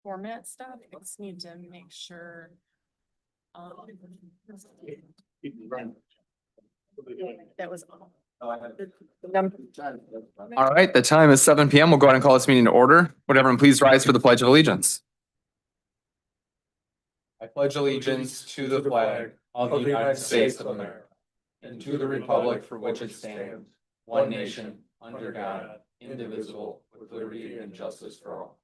format stuff. I just need to make sure. That was all. The number. All right, the time is 7 PM. We'll go ahead and call this meeting to order. Would everyone please rise for the Pledge of Allegiance? I pledge allegiance to the flag of the United States of America and to the republic for which it stands, one nation, under God, indivisible, with liberty and justice for all.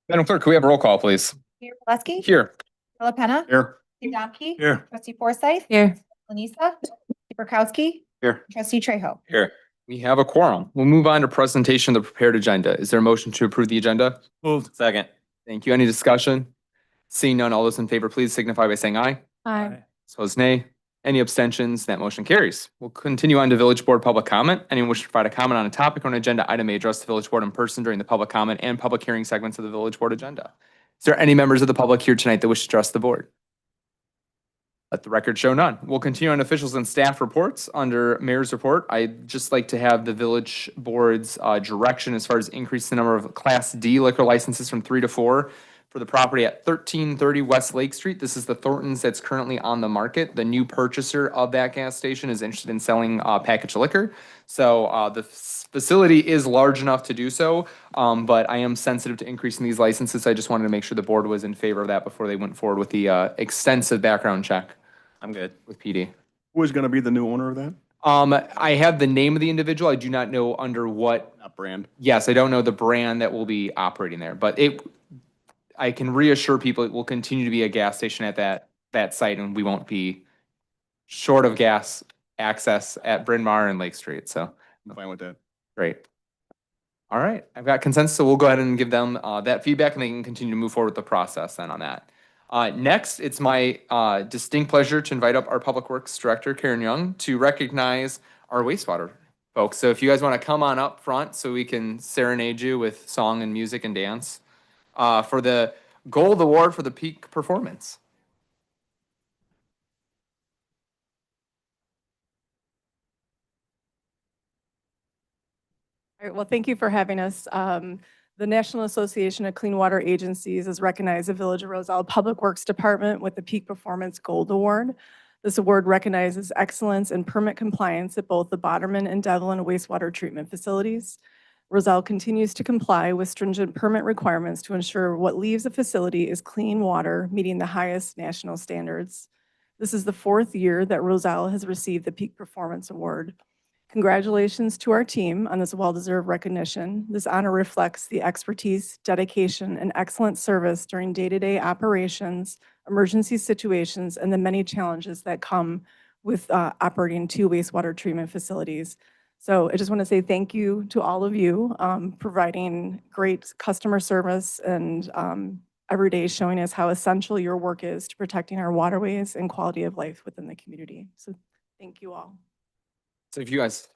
Madam Clerk, can we have a roll call, please? Mayor Plesky. Here. Philippena. Here. Trustee Domke. Here. Trustee Forsythe. Here. Lanisa. Trustee Burkowski. Here. Trustee Trejo. Here. We have a quorum. We'll move on to presentation of the prepared agenda. Is there a motion to approve the agenda? Moved. Second. Thank you. Any discussion? Seeing none, all those in favor, please signify by saying aye. Aye. Opposed, nay. Any abstentions? That motion carries. We'll continue on to Village Board public comment. Anyone wish to provide a comment on a topic or an agenda item may address the Village Board in person during the public comment and public hearing segments of the Village Board agenda. Is there any members of the public here tonight that wish to address the board? Let the record show none. We'll continue on officials and staff reports under Mayor's report. I'd just like to have the Village Board's direction as far as increase the number of Class D liquor licenses from 3 to 4 for the property at 1330 West Lake Street. This is the Thornton's that's currently on the market. The new purchaser of that gas station is interested in selling packaged liquor. So the facility is large enough to do so, but I am sensitive to increasing these licenses. I just wanted to make sure the board was in favor of that before they went forward with the extensive background check. I'm good. With PD. Who is going to be the new owner of that? I have the name of the individual. I do not know under what. Not brand. Yes, I don't know the brand that will be operating there, but I can reassure people it will continue to be a gas station at that site, and we won't be short of gas access at Bryn Mawr and Lake Street. So I'm fine with that. great. All right, I've got consensus, so we'll go ahead and give them that feedback, and they can continue to move forward with the process then on that. Next, it's my distinct pleasure to invite up our Public Works Director, Karen Young, to recognize our wastewater folks. So if you guys want to come on up front so we can serenade you with song and music and dance for the Gold Award for the peak performance. All right, well, thank you for having us. The National Association of Clean Water Agencies has recognized the Village of Roselle Public Works Department with the Peak Performance Gold Award. This award recognizes excellence in permit compliance at both the Boderman and Devlin wastewater treatment facilities. Roselle continues to comply with stringent permit requirements to ensure what leaves a facility is clean water, meeting the highest national standards. This is the 4th year that Roselle has received the Peak Performance Award. Congratulations to our team on this well-deserved recognition. This honor reflects the expertise, dedication, and excellent service during day-to-day operations, emergency situations, and the many challenges that come with operating 2 wastewater treatment facilities. So I just want to say thank you to all of you providing great customer service and every day showing us how essential your work is to protecting our waterways and quality of life within the community. So thank you all. So if you guys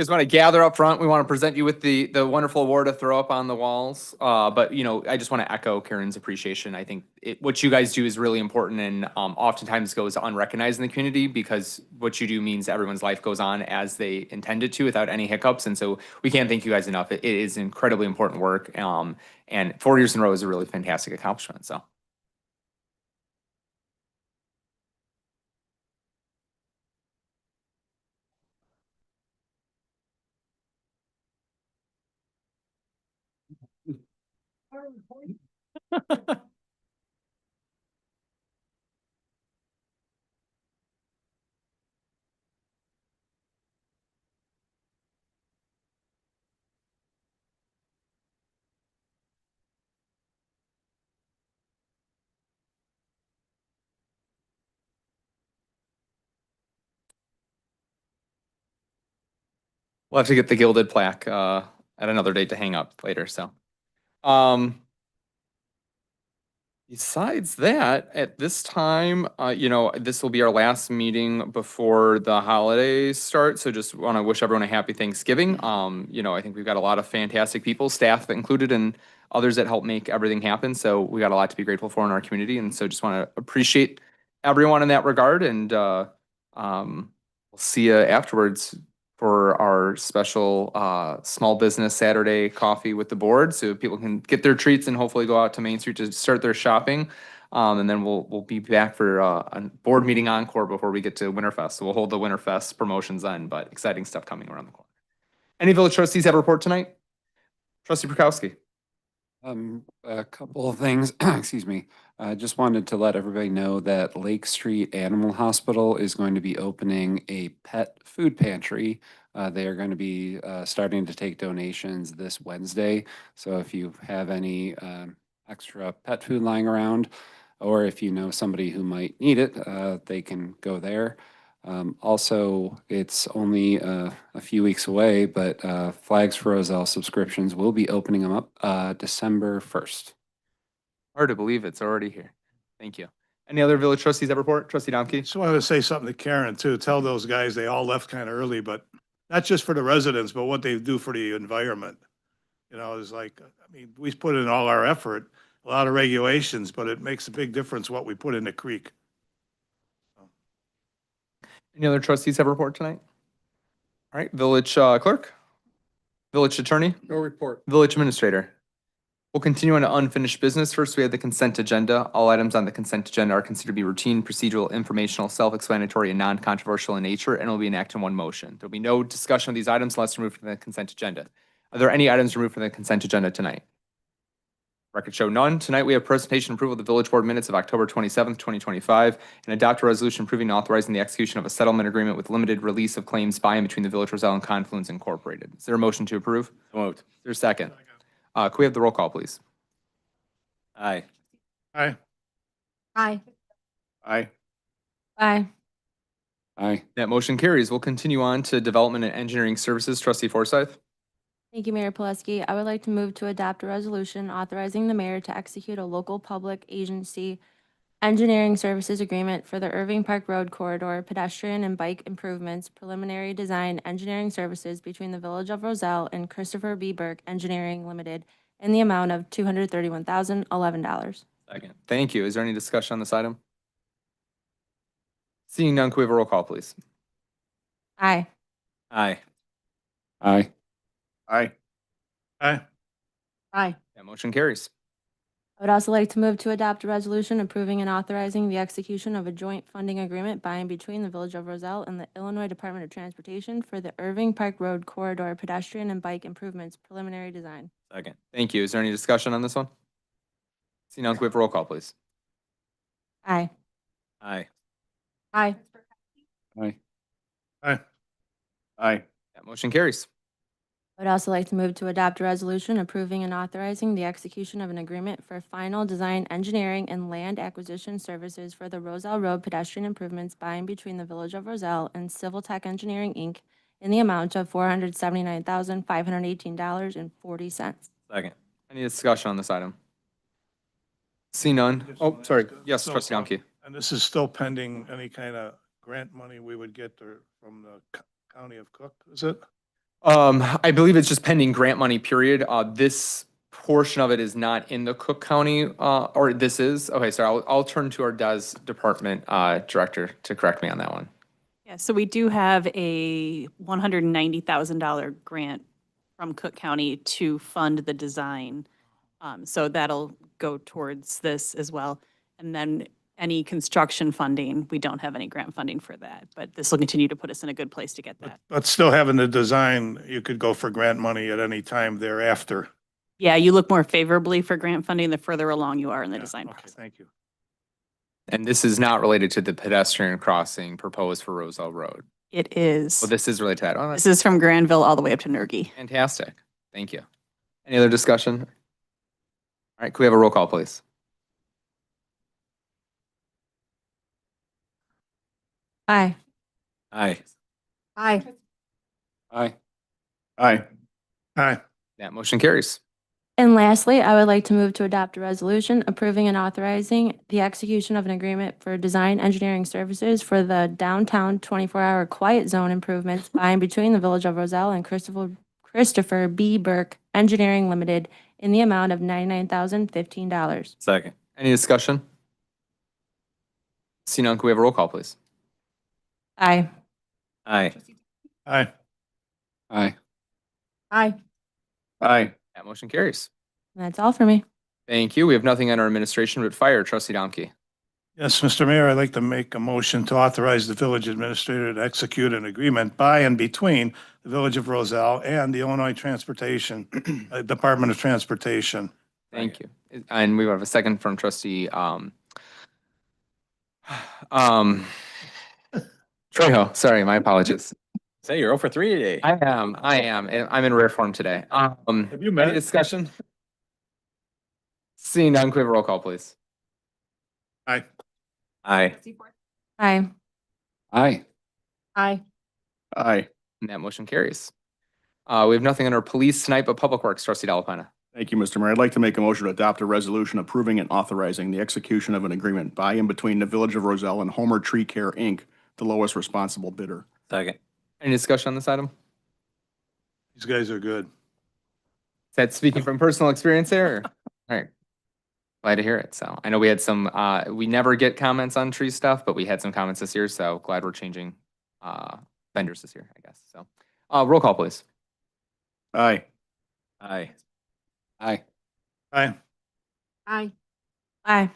want to gather up front, we want to present you with the wonderful award to throw up on the walls. But I just want to echo Karen's appreciation. I think what you guys do is really important and oftentimes goes unrecognized in the community because what you do means everyone's life goes on as they intended to without any hiccups. And so we can't thank you guys enough. It is incredibly important work. And 4 years in a row is a really fantastic accomplishment. So. We'll have to get the gilded plaque at another date to hang up later. So, besides that, at this time, this will be our last meeting before the holidays start. So just want to wish everyone a happy Thanksgiving. I think we've got a lot of fantastic people, staff included, and others that help make everything happen. So we got a lot to be grateful for in our community. And so just want to appreciate everyone in that regard. And we'll see you afterwards. for our special small business Saturday coffee with the board, so people can get their treats and hopefully go out to Main Street to start their shopping. And then we'll be back for a board meeting encore before we get to Winterfest. So we'll hold the Winterfest promotions then, but exciting stuff coming around the corner. Any village trustees have a report tonight? Trustee Prokowski. A couple of things, excuse me. I just wanted to let everybody know that Lake Street Animal Hospital is going to be opening a pet food pantry. They are going to be starting to take donations this Wednesday. So if you have any extra pet food lying around, or if you know somebody who might need it, they can go there. Also, it's only a few weeks away, but Flags for Roselle subscriptions will be opening them up December 1st. Hard to believe it's already here. Thank you. Any other village trustees have a report? Trustee Domke? Just wanted to say something to Karen too. Tell those guys they all left kind of early, but not just for the residents, but what they do for the environment. You know, it's like, I mean, we put in all our effort, a lot of regulations, but it makes a big difference what we put in the creek. Any other trustees have a report tonight? All right, village clerk? Village attorney? No report. Village administrator? We'll continue on to unfinished business. First, we have the consent agenda. All items on the consent agenda are considered to be routine, procedural, informational, self-explanatory, and non-controversial in nature, and will be enacted in one motion. There'll be no discussion of these items unless removed from the consent agenda. Are there any items removed from the consent agenda tonight? Record show none. Tonight, we have presentation approval of the village board minutes of October 27th, 2025, and adopt a resolution approving and authorizing the execution of a settlement agreement with limited release of claims by and between the Village Roselle and Confluence Incorporated. Is there a motion to approve? Moved. Is there a second? Can we have the roll call, please? Aye. Aye. Aye. Aye. Aye. Aye. That motion carries. We'll continue on to development and engineering services. Trustee Forsythe? Thank you, Mayor Pileski. I would like to move to adopt a resolution authorizing the mayor to execute a local public agency engineering services agreement for the Irving Park Road Corridor pedestrian and bike improvements preliminary design engineering services between the Village of Roselle and Christopher B. Burke Engineering Limited in the amount of $231,011. Second. Thank you. Is there any discussion on this item? Seeing none, can we have a roll call, please? Aye. Aye. Aye. Aye. Aye. Aye. That motion carries. I would also like to move to adopt a resolution approving and authorizing the execution of a joint funding agreement by and between the Village of Roselle and the Illinois Department of Transportation for the Irving Park Road Corridor pedestrian and bike improvements preliminary design. Second. Thank you. Is there any discussion on this one? Seeing none, can we have a roll call, please? Aye. Aye. Aye. Aye. Aye. Aye. That motion carries. I would also like to move to adopt a resolution approving and authorizing the execution of an agreement for final design engineering and land acquisition services for the Roselle Road pedestrian improvements by and between the Village of Roselle and Civil Tech Engineering, Inc. in the amount of $479,518.40. Second. Any discussion on this item? See none. Oh, sorry. Yes, So, Trustee Domke. And this is still pending any kind of grant money we would get from the county of Cook, is it? I believe it's just pending grant money, period. This portion of it is not in the Cook County, or this is. Okay, sorry, I'll turn to our DES department director to correct me on that one. Yeah, so we do have a $190,000 grant from Cook County to fund the design. So that'll go towards this as well. And then any construction funding, we don't have any grant funding for that, but this will continue to put us in a good place to get that. But still having the design, you could go for grant money at any time thereafter. Yeah, you look more favorably for grant funding the further along you are in the Yeah, design okay, process. thank you. And this is not related to the pedestrian crossing proposed for Roselle Road. It is. Well, this is related to that. Oh, that's This is from Granville all the way up to Nergy. fantastic. Thank you. Any other discussion? All right, can we have a roll call, please? Aye. Aye. Aye. Aye. Aye. Aye. That motion carries. And lastly, I would like to move to adopt a resolution approving and authorizing the execution of an agreement for design engineering services for the downtown 24-hour quiet zone improvements by and between the Village of Roselle and Christopher B. Burke Engineering Limited in the amount of $99,015. Second. Any discussion? Seeing none, can we have a roll call, please? Aye. Aye. Aye. Aye. Aye. Aye. That motion carries. That's all for me. Thank you. We have nothing under administration but fire. Trustee Domke. Yes, Mr. Mayor, I'd like to make a motion to authorize the village administrator to execute an agreement by and between the Village of Roselle and the Illinois Transportation, Department of Transportation. Thank you. And we have a second from trustee, Trejo. Sorry, my apologies. Say you're 0 for 3 today. I am. I'm in rare form today. Have you met? Any discussion? Seeing none, can we have a roll call, please? Aye. Aye. Aye. Aye. Aye. Aye. And that motion carries. We have nothing under police tonight, but public works. Trustee Delaplana. Thank you, Mr. Mayor. I'd like to make a motion to adopt a resolution approving and authorizing the execution of an agreement by and between the Village of Roselle and Homer Tree Care, Inc., the lowest responsible bidder. Second. Any discussion on this item? These guys are good. Is that speaking from personal experience there? All right. Glad to hear it. So I know we had some, we never get comments on tree stuff, but we had some comments this year. So glad we're changing vendors this year, I guess. So roll call, please. Aye. Aye. Aye. Aye. Aye. Aye.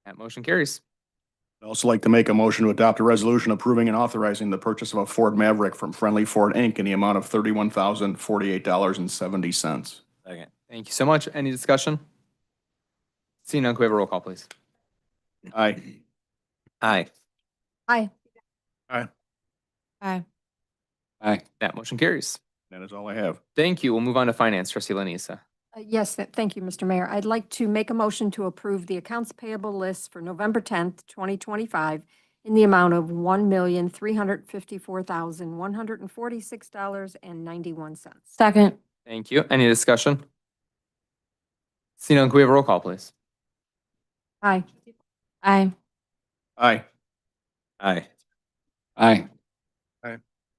That motion carries. I'd also like to make a motion to adopt a resolution approving and authorizing the purchase of a Ford Maverick from Friendly Ford, Inc. in the amount of $31,048.70. Second. Thank you so much. Any discussion? Seeing none, can we have a roll call, please? Aye. Aye. Aye. Aye. Aye. Aye. That motion carries. That is all I have. Thank you. We'll move on to finance. Trustee Lanisa. Yes, thank you, Mr. Mayor. I'd like to make a motion to approve the accounts payable list for November 10th, 2025 in the amount of $1,354,146.91. Second. Thank you. Any discussion? Seeing none, can we have a roll call, please? Aye. Aye. Aye. Aye. Aye.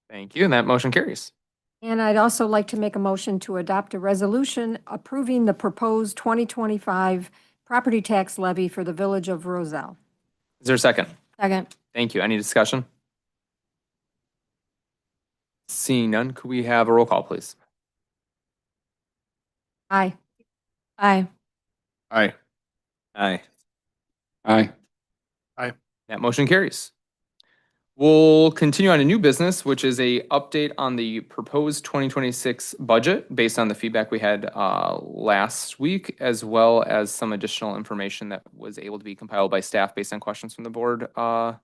Thank you. And that motion carries. And I'd also like to make a motion to adopt a resolution approving the proposed 2025 property tax levy for the Village of Roselle. Is there a second? Second. Thank you. Any discussion? Seeing none, could we have a roll call, please? Aye. Aye. Aye. Aye. Aye. That motion carries. We'll continue on to new business, which is a update on the proposed 2026 budget based on the feedback we had last week, as well as some additional information that was able to be compiled by staff based on questions from the board that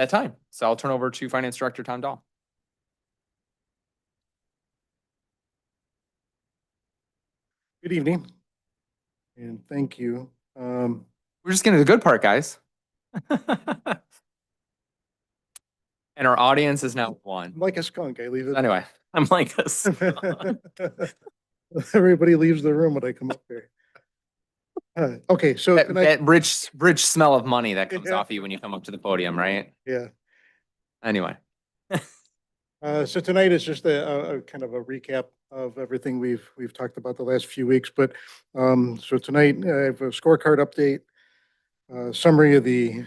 time. So I'll turn over to Finance Director Tom Dahl. Good evening, and thank you. We're just getting to the good part, guys. And our audience is now one. I'm like a skunk, I leave it. Anyway, I'm like this. Everybody leaves the room when I come up here. Okay, so That, tonight, that rich smell of money that comes Yeah. off you when you come up to the podium, right? yeah. Anyway, So tonight is just a kind of a recap of everything we've talked about the last few weeks, but so tonight I have a scorecard update, summary of the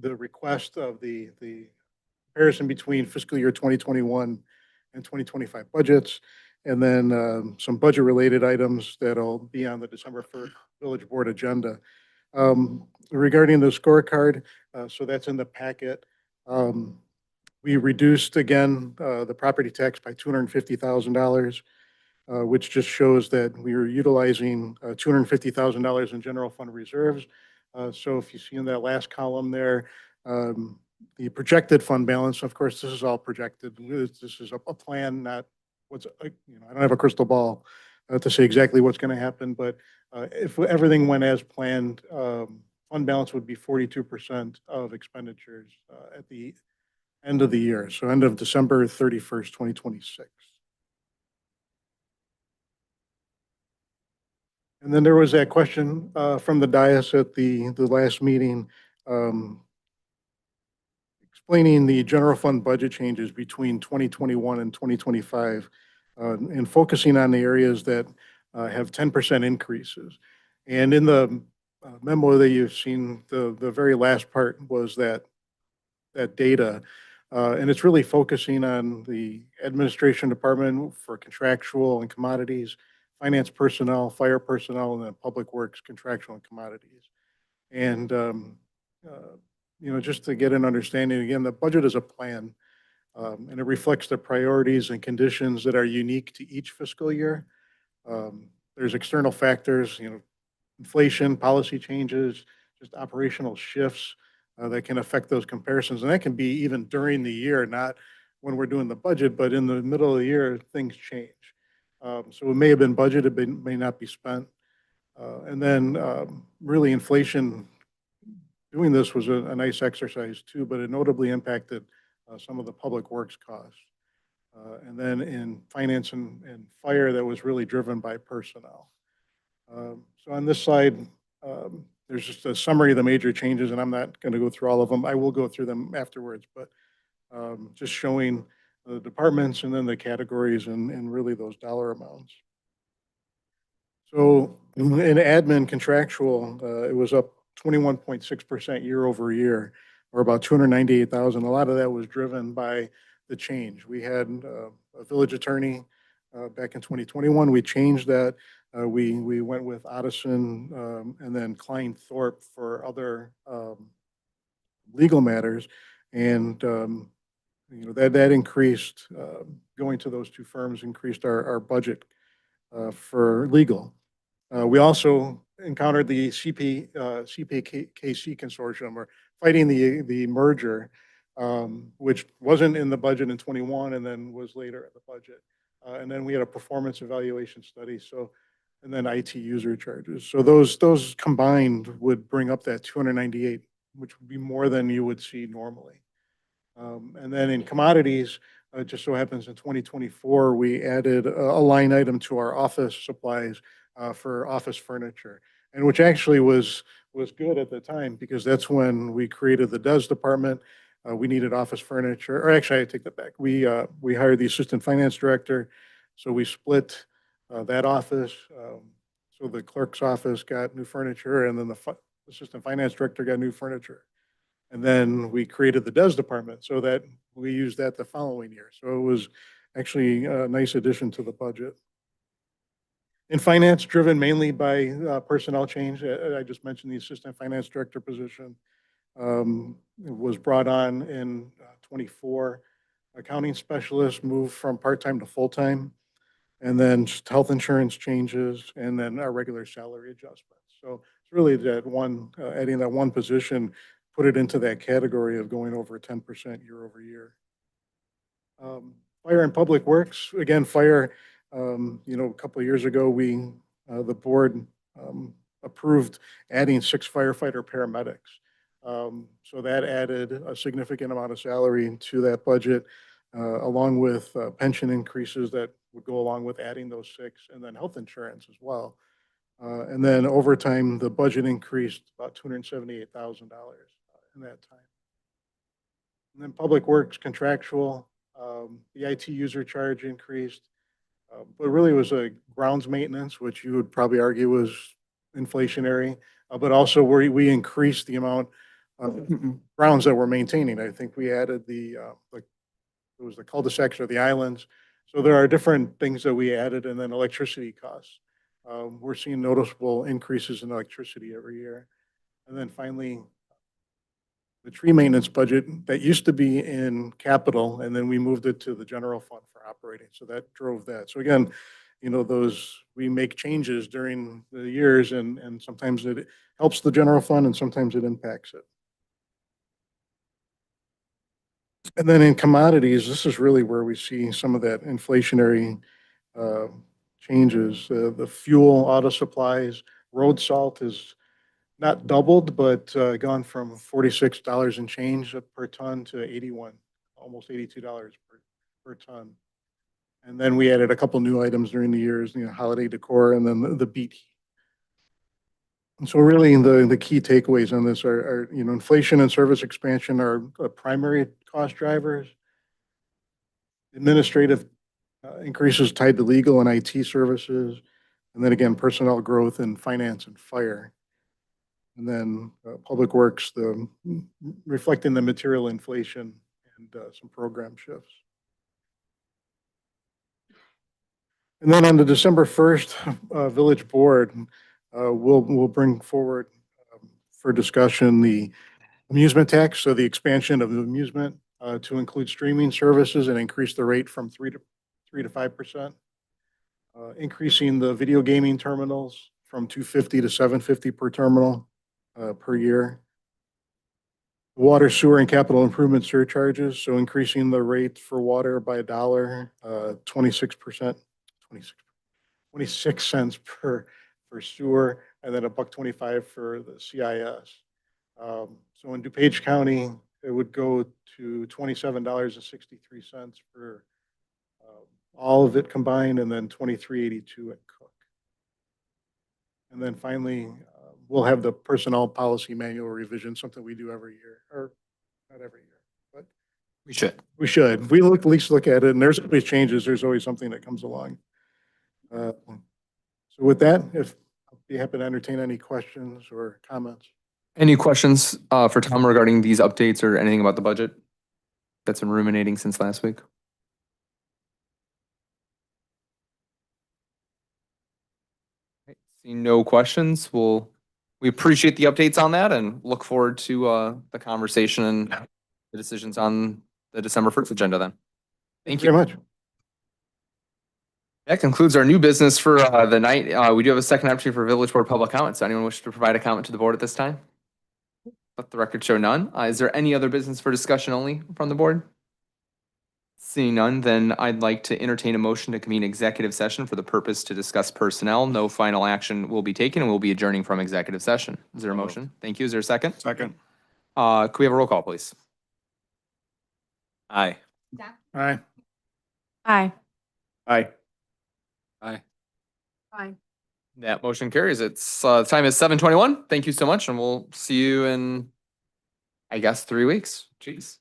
request of the comparison between fiscal year 2021 and 2025 budgets, and then some budget-related items that'll be on the December 1st Village Board agenda. Regarding the scorecard, so that's in the packet. We reduced again the property tax by $250,000, which just shows that we are utilizing $250,000 in general fund reserves. So if you see in that last column there, the projected fund balance, of course, this is all projected. This is a plan, not what's, I don't have a crystal ball to say exactly what's going to happen, but if everything went as planned, fund balance would be 42% of expenditures at the end of the year. So end of December 31st, 2026. And then there was that question from the dais at the last meeting, explaining the general fund budget changes between 2021 and 2025, and focusing on the areas that have 10% increases. And in the memo that you've seen, the very last part was that data. And it's really focusing on the administration department for contractual and commodities, finance personnel, fire personnel, and then public works, contractual and commodities. And, just to get an understanding, again, the budget is a plan, and it reflects the priorities and conditions that are unique to each fiscal year. There's external factors, inflation, policy changes, just operational shifts that can affect those comparisons. And that can be even during the year, not when we're doing the budget, but in the middle of the year, things change. So it may have been budgeted, but may not be spent. And then really inflation, doing this was a nice exercise too, but it notably impacted some of the public works costs. And then in finance and fire, that was really driven by personnel. So on this slide, there's just a summary of the major changes, and I'm not going to go through all of them. I will go through them afterwards, but just showing the departments and then the categories and really those dollar amounts. So in admin contractual, it was up 21.6% year over year, or about 298,000. A lot of that was driven by the change. We had a village attorney back in 2021. We changed that. We went with Odison and then Klein Thorpe for other legal matters, and that increased. Going to those two firms increased our budget for legal. We also encountered the CPKC consortium, or fighting the merger, which wasn't in the budget in 21 and then was later in the budget. And then we had a performance evaluation study. So, and then IT user charges. So those combined would bring up that 298, which would be more than you would see normally. And then in commodities, it just so happens in 2024, we added a line item to our office supplies for office furniture, and which actually was good at the time, because that's when we created the DES department. We needed office furniture, or actually I take that back. We hired the assistant finance director. So we split that office. So the clerk's office got new furniture, and then the assistant finance director got new furniture. And then we created the DES department so that we used that the following year. So it was actually a nice addition to the budget. In finance, driven mainly by personnel change. I just mentioned the assistant finance director position was brought on in 24. Accounting specialist moved from part-time to full-time, and then just health insurance changes, and then our regular salary adjustments. So it's really that one, adding that one position, put it into that category of going over 10% year over year. Fire and public works, again, fire, a couple of years ago, the board approved adding 6 firefighter paramedics. So that added a significant amount of salary to that budget, along with pension increases that would go along with adding those 6, and then health insurance as well. And then over time, the budget increased about $278,000 in that time. And then public works contractual, the IT user charge increased, but really it was a grounds maintenance, which you would probably argue was inflationary, but also we increased the amount of grounds that we're maintaining. I think we added it was the cul-de-sacs or the islands. So there are different things that we added, and then electricity costs. We're seeing noticeable increases in electricity every year. And then finally, the tree maintenance budget that used to be in capital, and then we moved it to the general fund for operating. So that drove that. So again, we make changes during the years, and sometimes it helps the general fund and sometimes it impacts it. And then in commodities, this is really where we see some of that inflationary changes. The fuel, auto supplies, road salt is not doubled, but gone from $46 and change per ton to almost $82 per ton. And then we added a couple new items during the years, holiday decor, and then the beat heat. And so really the key takeaways on this are inflation and service expansion are primary cost drivers. Administrative increases tied to legal and IT services. And then again, personnel growth in finance and fire. And then public works, reflecting the material inflation and some program shifts. And then on the December 1st, Village Board, we'll bring forward for discussion the amusement tax, so the expansion of the amusement to include streaming services and increase the rate from 3 to 5%. Increasing the video gaming terminals from $250 to $750 per terminal per year. Water, sewer, and capital improvement surcharges, so increasing the rate for water by $1, 26%, 26 cents for sewer, and then $1.25 for the CIS. So in DuPage County, it would go to $27.63 for all of it combined, and then $23.82 at Cook. And then finally, we'll have the personnel policy manual revision, something we do every year, or not every year, but We should. we should. We look, at least look at it, and there's always changes. There's always something that comes along. So with that, if I'll be happy to entertain any questions or comments. Any questions for Tom regarding these updates or anything about the budget that's been ruminating since last week? Okay, seeing no questions, we appreciate the updates on that and look forward to the conversation and the decisions on the December 1st agenda then. Thank you. Very much. That concludes our new business for the night. We do have a second opportunity for Village Board public comments. Anyone wish to provide a comment to the board at this time? Let the record show none. Is there any other business for discussion only from the board? Seeing none, then I'd like to entertain a motion to convene executive session for the purpose to discuss personnel. No final action will be taken and we'll be adjourning from executive session. Is there a motion? Thank you. Is there a second? Second. Could we have a roll call, please? Aye. All right. Aye. Aye. Aye. Aye. That motion carries. It's time is 7:21. Thank you so much, and we'll see you in, I guess, 3 weeks. Jeez.